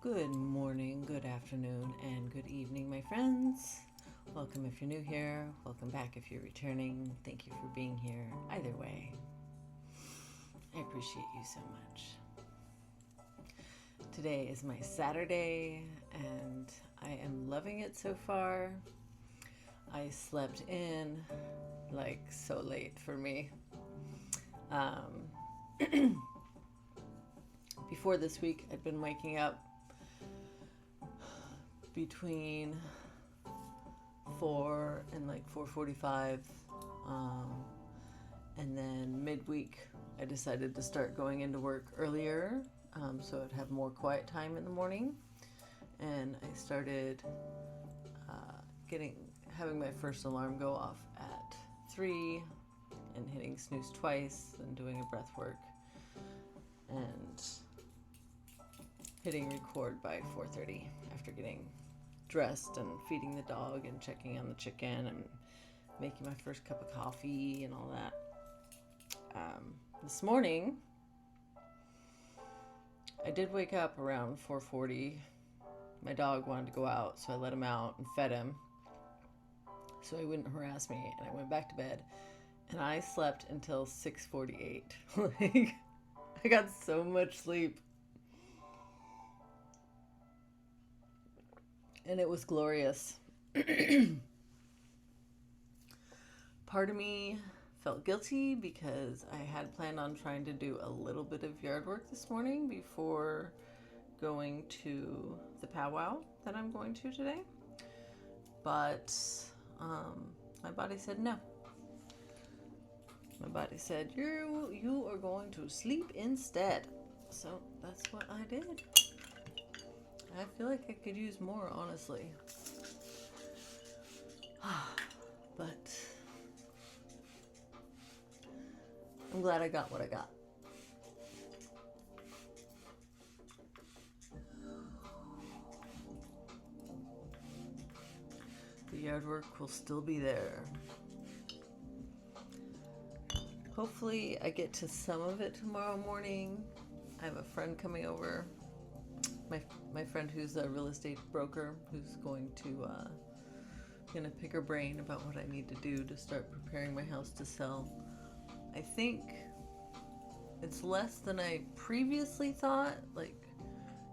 Good morning, good afternoon, and good evening, my friends. Welcome if you're new here. Welcome back if you're returning. Thank you for being here. Either way, I appreciate you so much. Today is my Saturday, and I am loving it so far. I slept in like so late for me. Before this week, I'd been waking up between 4 and like 4:45, and then midweek I decided to start going into work earlier, so I'd have more quiet time in the morning, and I started having my first alarm go off at 3 and hitting snooze twice and doing a breath work and hitting record by 4:30 after getting dressed and feeding the dog and checking on the chicken and making my first cup of coffee and all that. This morning, I did wake up around 4:40. My dog wanted to go out, so I let him out and fed him so he wouldn't harass me, and I went back to bed, and I slept until 6:48. Like, I got so much sleep. And it was glorious. Part of me felt guilty because I had planned on trying to do a little bit of yard work this morning before going to the powwow that I'm going to today. But my body said no. My body said, you are going to sleep instead. So that's what I did. I feel like I could use more, honestly. But I'm glad I got what I got. The yard work will still be there. Hopefully I get to some of it tomorrow morning. I have a friend coming over. My friend who's a real estate broker, who's going to gonna pick her brain about what I need to do to start preparing my house to sell. I think it's less than I previously thought. Like,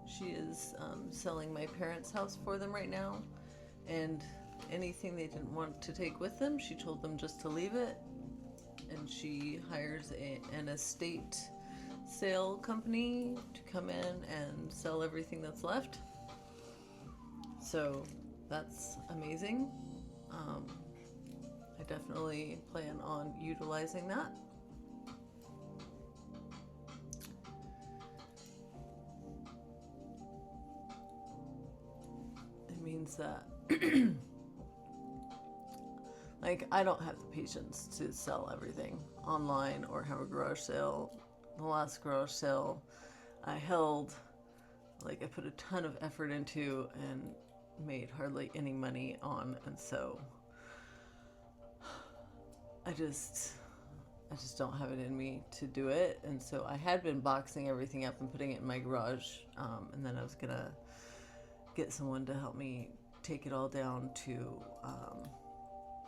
she is selling my parents' house for them right now, and anything they didn't want to take with them, she told them just to leave it, and she hires an estate sale company to come in and sell everything that's left. So that's amazing. I definitely plan on utilizing that. It means that like, I don't have the patience to sell everything online or have a garage sale. The last garage sale I held, like, I put a ton of effort into and made hardly any money on, and so I just don't have it in me to do it. And so I had been boxing everything up and putting it in my garage, and then I was gonna get someone to help me take it all down to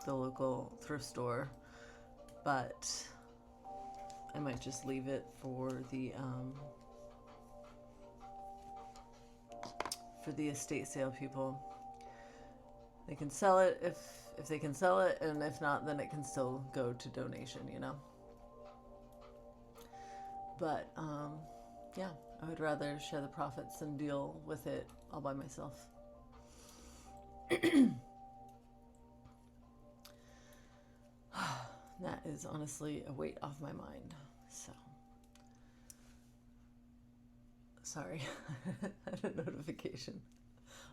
the local thrift store, but I might just leave it for the estate sale people. They can sell it if they can sell it, and if not, then it can still go to donation, you know. But yeah, I would rather share the profits than deal with it all by myself. That is honestly a weight off my mind. So, sorry, I had a notification.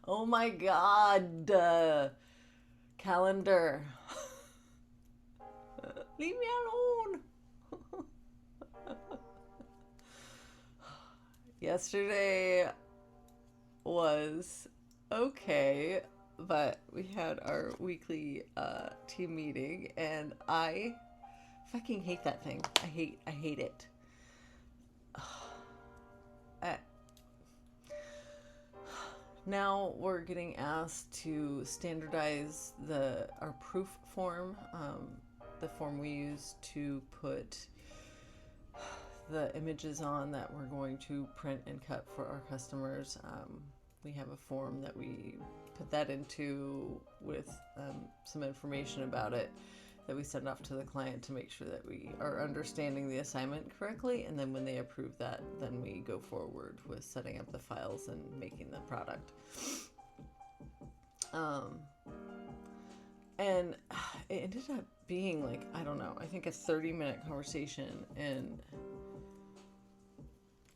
Oh my God, calendar. Leave me alone. Yesterday was okay, but we had our weekly team meeting, and I fucking hate that thing. I hate it. now we're getting asked to standardize our proof form, the form we use to put the images on that we're going to print and cut for our customers. We have a form that we put that into with some information about it that we send off to the client to make sure that we are understanding the assignment correctly. And then when they approve that, then we go forward with setting up the files and making the product. And it ended up being like, I don't know, I think a 30-minute conversation, and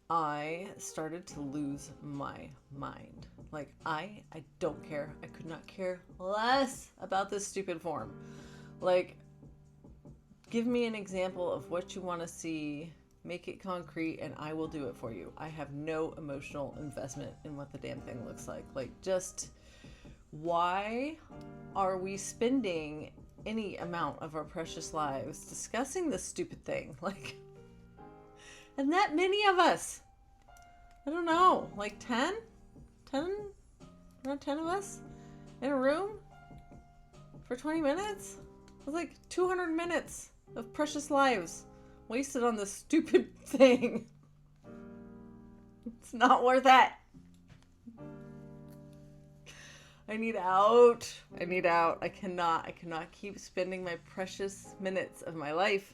I started to lose my mind. Like, I don't care. I could not care less about this stupid form. Like, give me an example of what you want to see, make it concrete, and I will do it for you. I have no emotional investment in what the damn thing looks like. Like, just, why are we spending any amount of our precious lives discussing this stupid thing? Like, and that many of us, I don't know, like 10, around 10 of us in a room for 20 minutes? It was like 200 minutes of precious lives wasted on this stupid thing. It's not worth it. I need out. I cannot keep spending my precious minutes of my life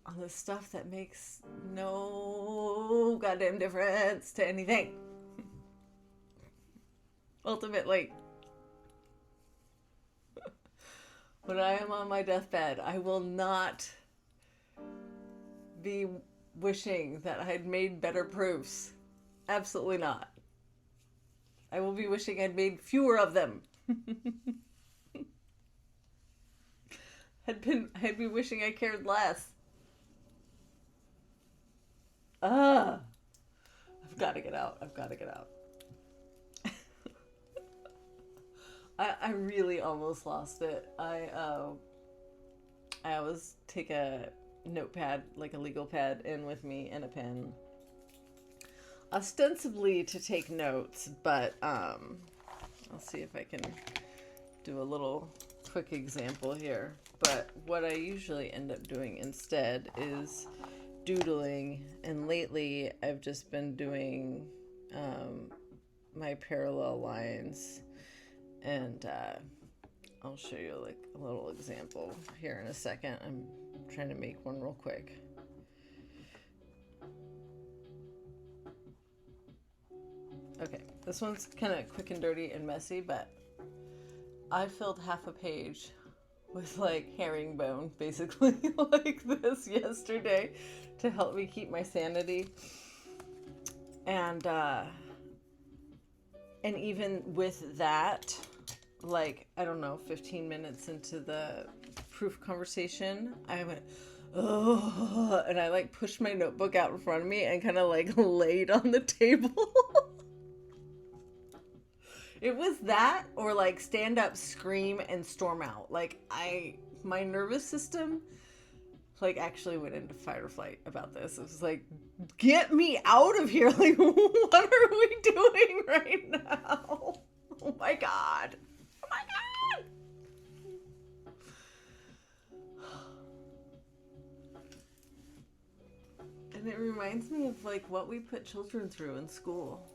on this stuff that makes no goddamn difference to anything. Ultimately, when I am on my deathbed, I will not be wishing that I had made better proofs. Absolutely not. I will be wishing I'd made fewer of them. I'd be wishing I cared less. I've got to get out. I really almost lost it. I always take a notepad, like a legal pad, in with me and a pen, ostensibly to take notes, but I'll see if I can do a little quick example here. But what I usually end up doing instead is doodling, and lately I've just been doing my parallel lines, and I'll show you like a little example here in a second. I'm trying to make one real quick. Okay, this one's kind of quick and dirty and messy, but I filled half a page with like herringbone, basically, like this yesterday to help me keep my sanity. And even with that, like, I don't know, 15 minutes into the proof conversation, I went, oh, and I like pushed my notebook out in front of me and kind of like laid on the table. It was that, or like stand up, scream, and storm out. Like, my nervous system like actually went into fight or flight about this. It was like, get me out of here. Like, what are we doing right now? Oh my God. Oh my God. And it reminds me of like what we put children through in school.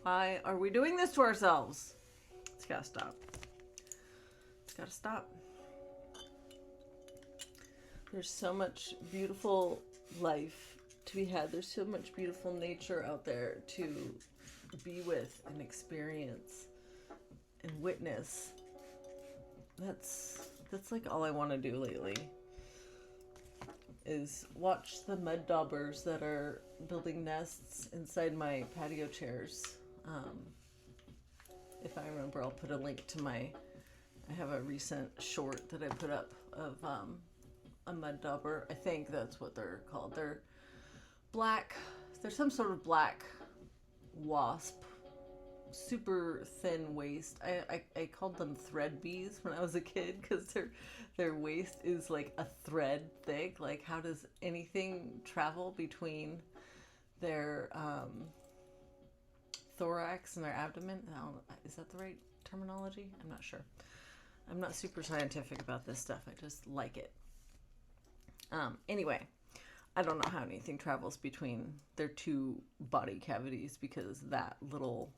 Why are we doing this to ourselves? It's gotta stop. It's gotta stop. There's so much beautiful life to be had. There's so much beautiful nature out there to be with and experience and witness. That's like all I want to do lately is watch the mud daubers that are building nests inside my patio chairs. If I remember, I'll put a link to I have a recent short that I put up of a mud dauber. I think that's what they're called. They're black. They're some sort of black wasp super thin waist. I called them thread bees when I was a kid because their waist is like a thread thick. Like, how does anything travel between their thorax and their abdomen? Is that the right terminology? I'm not sure. I'm not super scientific about this stuff. I just like it. Anyway, I don't know how anything travels between their two body cavities because that little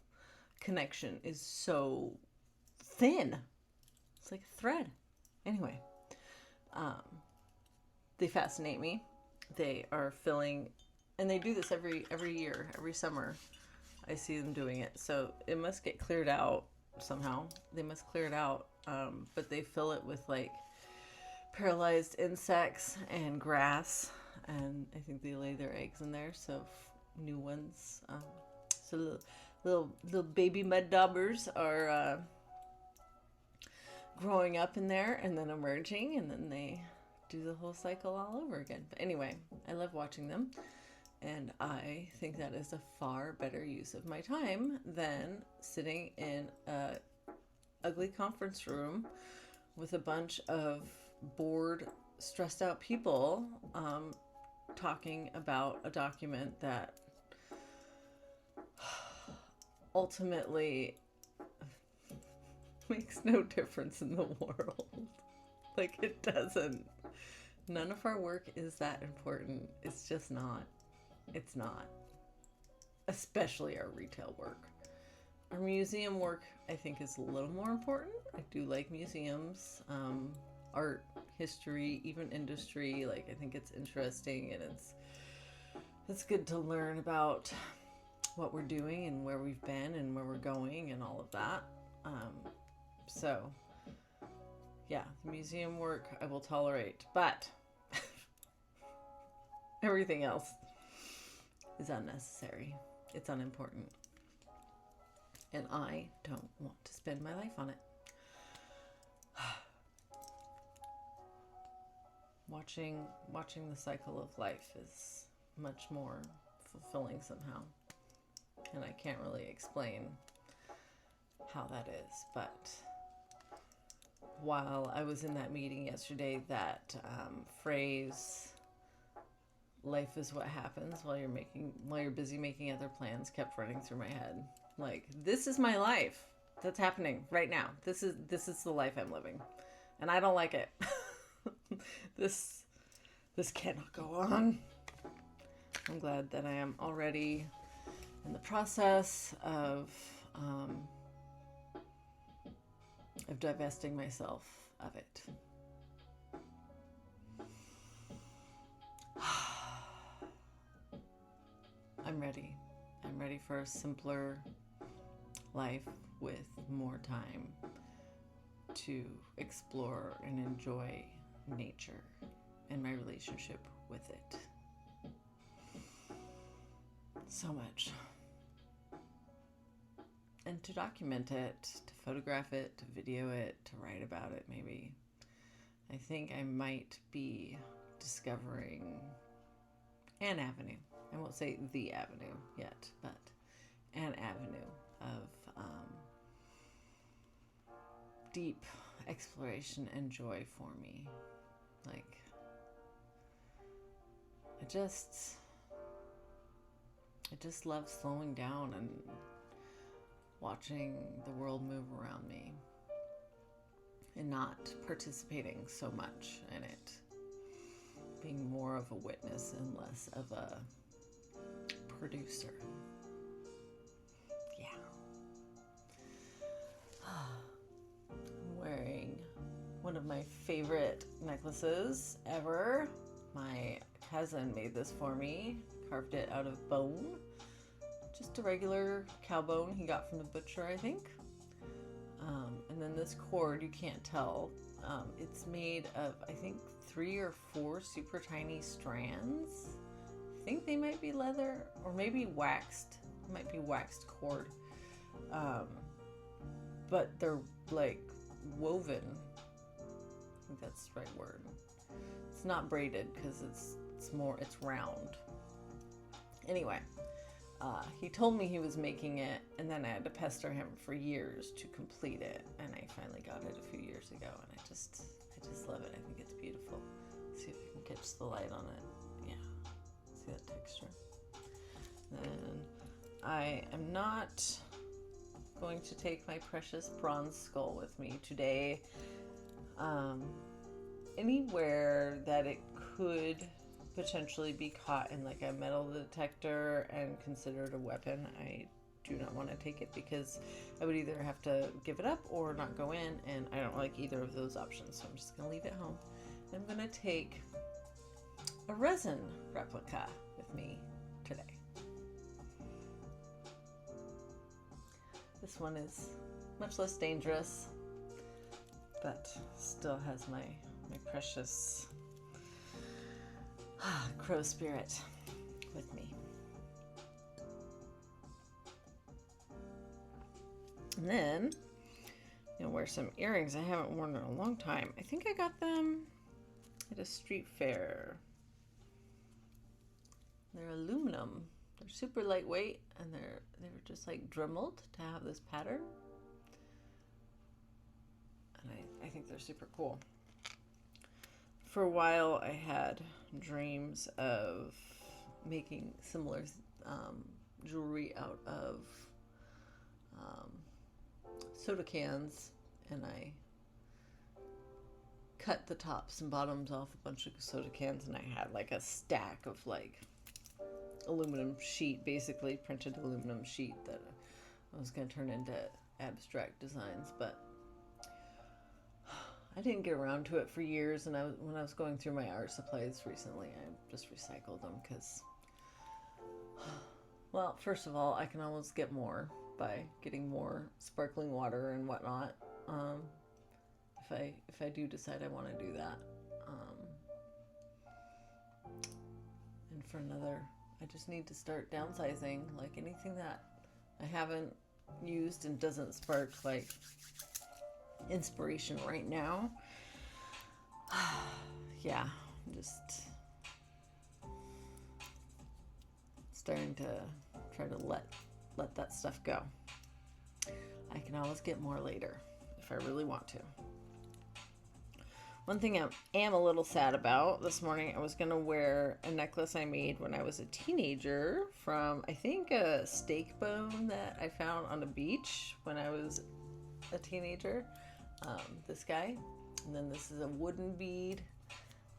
connection is so thin. It's like a thread. Anyway, they fascinate me. They are filling, and they do this every year, every summer. I see them doing it. So it must get cleared out somehow. They must clear it out. But they fill it with like paralyzed insects and grass, and I think they lay their eggs in there, so new ones. So little baby mud daubers are growing up in there and then emerging, and then they do the whole cycle all over again. But anyway, I love watching them, and I think that is a far better use of my time than sitting in a ugly conference room with a bunch of bored, stressed out people talking about a document that ultimately makes no difference in the world. Like, it doesn't. None of our work is that important. It's just not. It's not. Especially our retail work. Our museum work, I think, is a little more important. I do like museums, art, history, even industry. Like, I think it's interesting, and it's good to learn about what we're doing and where we've been and where we're going and all of that. So, yeah, museum work I will tolerate, but everything else is unnecessary. It's unimportant. And I don't want to spend my life on it. Watching the cycle of life is much more fulfilling somehow. And I can't really explain how that is. But while I was in that meeting yesterday, that phrase, "life is what happens while you're busy making other plans," kept running through my head. Like, this is my life that's happening right now. This is the life I'm living, and I don't like it. This cannot go on. I'm glad that I am already in the process of divesting myself of it. I'm ready. I'm ready for a simpler life with more time to explore and enjoy nature and my relationship with it. So much. And to document it, to photograph it, to video it, to write about it, maybe. I think I might be discovering an avenue. I won't say the avenue yet, but an avenue of deep exploration and joy for me. Like, I just love slowing down and watching the world move around me and not participating so much in it. Being more of a witness and less of a producer. Yeah. I'm wearing one of my favorite necklaces ever. My cousin made this for me, carved it out of bone. Just a regular cowbone he got from the butcher, I think. And then this cord, you can't tell. It's made of, I think, 3 or 4 super tiny strands. I think they might be leather or maybe waxed. It might be waxed cord. But they're like woven. I think that's the right word. It's not braided because it's round. Anyway, he told me he was making it And then I had to pester him for years to complete it, and I finally got it a few years ago, and I just love it. I think it's beautiful. See if we can catch the light on it. Yeah, see that texture. Then I am not going to take my precious bronze skull with me today. Anywhere that it could potentially be caught in like a metal detector and considered a weapon, I do not want to take it, because I would either have to give it up or not go in, and I don't like either of those options, so I'm just going to leave it home. I'm going to take a resin replica with me today. This one is much less dangerous, but still has my precious crow spirit with me. And then you'll wear some earrings I haven't worn in a long time. I think I got them at a street fair. They're aluminum. They're super lightweight, and they were just like dremeled to have this pattern. And I think they're super cool. For a while, I had dreams of making similar jewelry out of soda cans, and I cut the tops and bottoms off a bunch of soda cans, and I had like a stack of like aluminum sheet, basically printed aluminum sheet, that I was going to turn into abstract designs, but I didn't get around to it for years. And when I was going through my art supplies recently, I just recycled them because, well, first of all, I can always get more by getting more sparkling water and whatnot. If I do decide I want to do that. And for another, I just need to start downsizing. Like anything that I haven't used and doesn't spark like inspiration right now. Yeah, I'm just starting to try to let that stuff go. I can always get more later if I really want to. One thing I am a little sad about, this morning I was going to wear a necklace I made when I was a teenager from, I think, a steak bone that I found on a beach when I was a teenager. This guy. And then this is a wooden bead.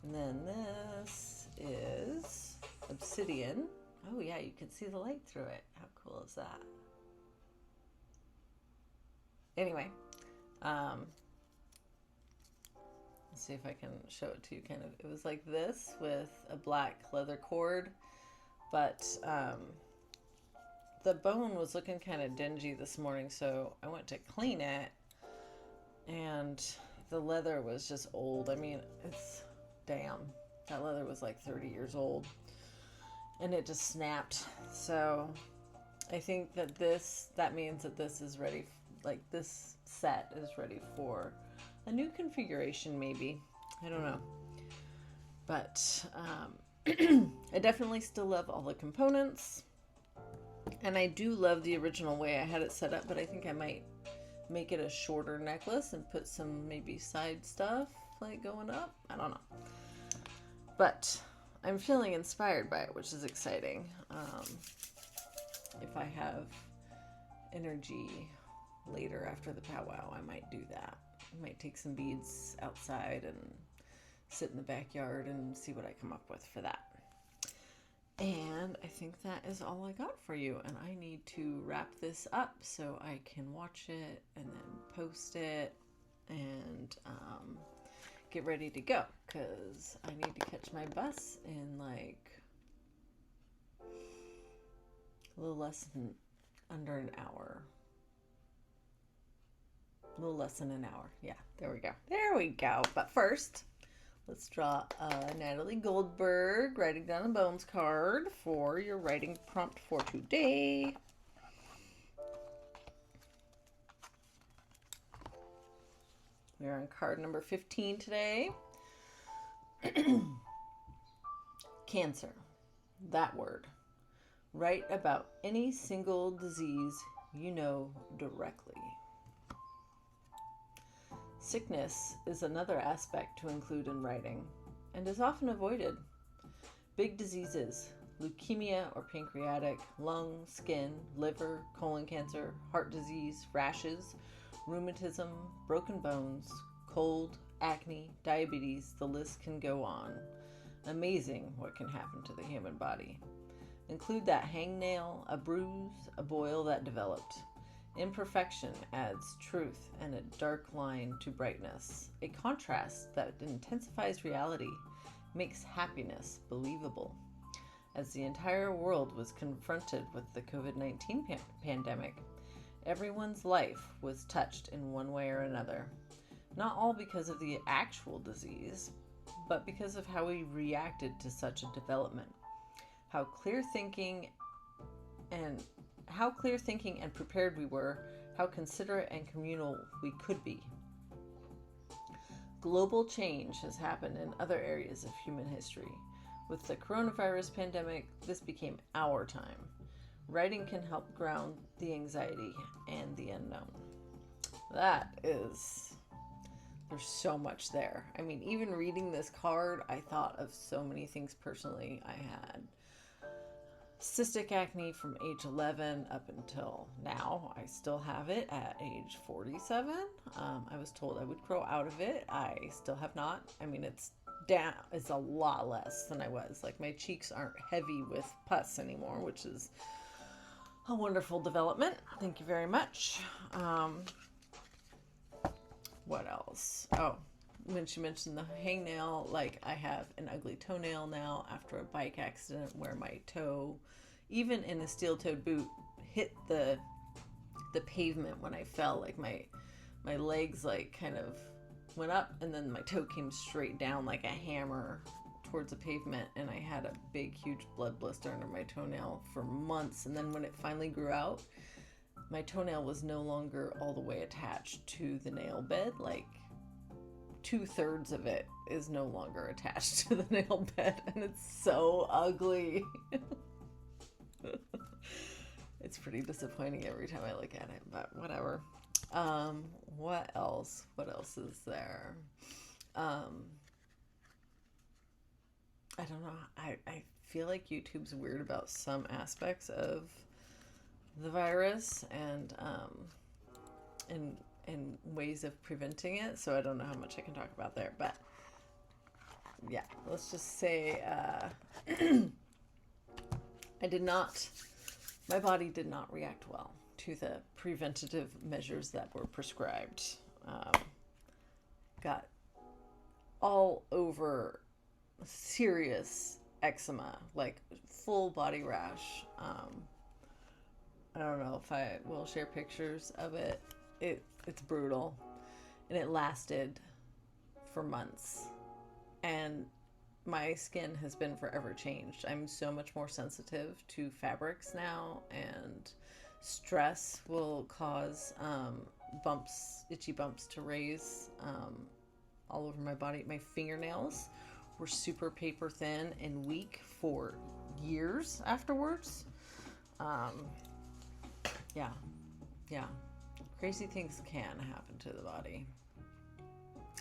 And then this is obsidian. Oh yeah, you can see the light through it. How cool is that? Anyway, let's see if I can show it to you. Kind of, it was like this with a black leather cord, but the bone was looking kind of dingy this morning, so I went to clean it, and the leather was just old. I mean, damn, that leather was like 30 years old, and it just snapped. So I think that that means that this is ready, like this set is ready for a new configuration, maybe. I don't know. But I definitely still love all the components. And I do love the original way I had it set up, but I think I might make it a shorter necklace and put some maybe side stuff like going up. I don't know. But I'm feeling inspired by it, which is exciting. If I have energy later after the powwow, I might do that. I might take some beads outside and sit in the backyard and see what I come up with for that. And I think that is all I got for you. And I need to wrap this up so I can watch it and then post it and get ready to go, because I need to catch my bus in like a little less than under an hour. A little less than an hour. Yeah, there we go. There we go. But first, let's draw a Natalie Goldberg Writing Down the Bones card for your writing prompt for today. We're on card number 15 today. Cancer. That word. Write about any single disease you know directly. Sickness is another aspect to include in writing and is often avoided. Big diseases, leukemia or pancreatic, lung, skin, liver, colon cancer, heart disease, rashes, rheumatism, broken bones, cold, acne, diabetes, the list can go on. Amazing what can happen to the human body. Include that hangnail, a bruise, a boil that developed. Imperfection adds truth and a dark line to brightness, a contrast that intensifies reality, makes happiness believable. As the entire world was confronted with the COVID-19 pandemic, everyone's life was touched in one way or another. Not all because of the actual disease, but because of how we reacted to such a development. How clear thinking and prepared we were, how considerate and communal we could be. Global change has happened in other areas of human history. With the coronavirus pandemic, this became our time. Writing can help ground the anxiety and the unknown. There's so much there. I mean, even reading this card, I thought of so many things personally. I had cystic acne from age 11 up until now. I still have it at age 47. I was told I would grow out of it. I still have not. I mean, it's down. It's a lot less than I was. Like, my cheeks aren't heavy with pus anymore, which is a wonderful development. Thank you very much. What else? Oh, when she mentioned the hangnail, like, I have an ugly toenail now after a bike accident where my toe, even in a steel-toed boot, hit the pavement when I fell. Like, my legs, like, kind of went up, and then my toe came straight down like a hammer towards the pavement, and I had a big, huge blood blister under my toenail for months. And then when it finally grew out, my toenail was no longer all the way attached to the nail bed. Like, 2/3 of it is no longer attached to the nail bed, and it's so ugly. It's pretty disappointing every time I look at it, but whatever. What else? What else is there? I don't know. I feel like YouTube's weird about some aspects of the virus and ways of preventing it, so I don't know how much I can talk about there, but yeah, let's just say my body did not react well to the preventative measures that were prescribed. Got all over serious eczema, like full body rash. I don't know if I will share pictures of it. It's brutal, and it lasted for months, and my skin has been forever changed. I'm so much more sensitive to fabrics now, and stress will cause itchy bumps to raise all over my body. My fingernails were super paper thin and weak for years afterwards. Yeah. Crazy things can happen to the body.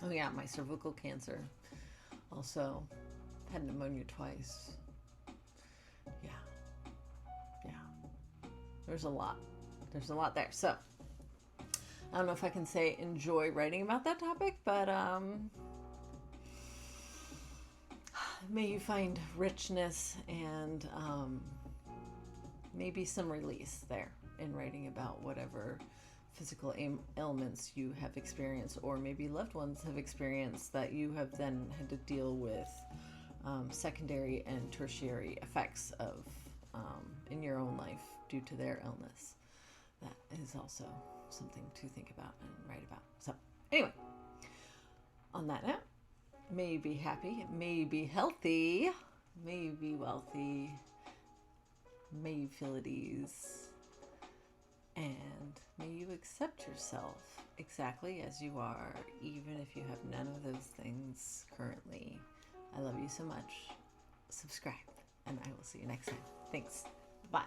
Oh yeah, my cervical cancer. Also had pneumonia twice. Yeah. There's a lot there. So I don't know if I can say enjoy writing about that topic, but may you find richness and maybe some release there in writing about whatever physical ailments you have experienced, or maybe loved ones have experienced that you have then had to deal with secondary and tertiary effects of in your own life due to their illness. That is also something to think about and write about. So anyway, on that note, may you be happy, may you be healthy, may you be wealthy, may you feel at ease, and may you accept yourself exactly as you are, even if you have none of those things currently. I love you so much. Subscribe, and I will see you next time. Thanks. Bye.